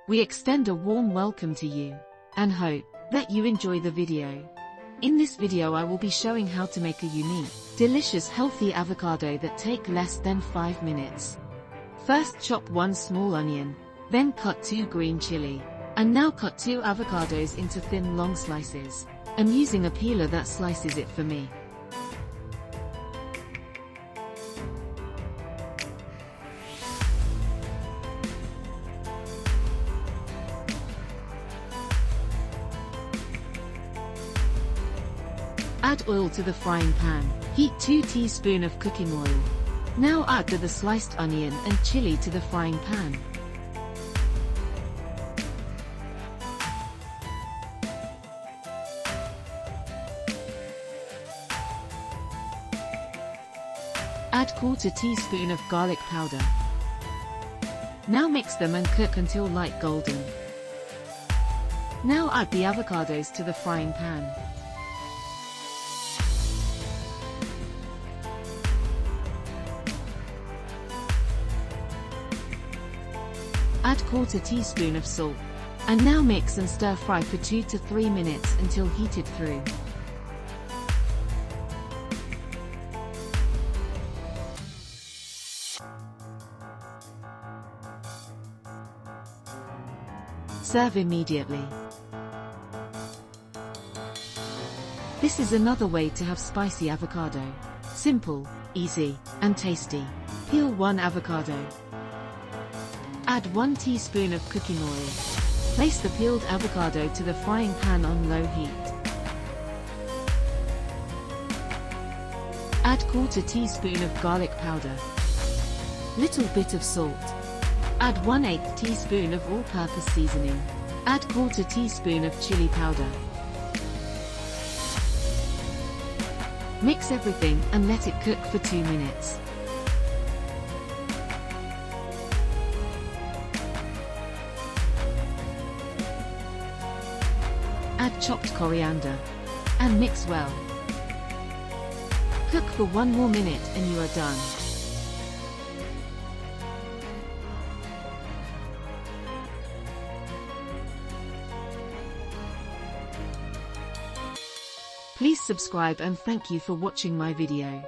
We extend a warm welcome to you, and hope that you enjoy the video. In this video I will be showing how to make a unique, delicious healthy avocado that take less than 5 minutes. First chop 1 small onion, then cut 2 green chili, and now cut 2 avocados into thin long slices. I'm using a peeler that slices it for me. Add oil to the frying pan. Heat 2 teaspoons of cooking oil. Now add the sliced onion and chili to the frying pan. Add 1/4 teaspoon of garlic powder. Now mix them and cook until light golden. Now add the avocados to the frying pan. Add 1/4 teaspoon of salt. And now mix and stir fry for 2 to 3 minutes until heated through. Serve immediately. This is another way to have spicy avocado. Simple, easy, and tasty. Peel 1 avocado. Add 1 teaspoon of cooking oil. Place the peeled avocado to the frying pan on low heat. Add 1/4 teaspoon of garlic powder. Little bit of salt. Add 1/8 teaspoon of all-purpose seasoning. Add 1/4 teaspoon of chili powder. Mix everything and let it cook for 2 minutes. Add chopped coriander. And mix well. Cook for 1 more minute and you are done. Please subscribe and thank you for watching my video.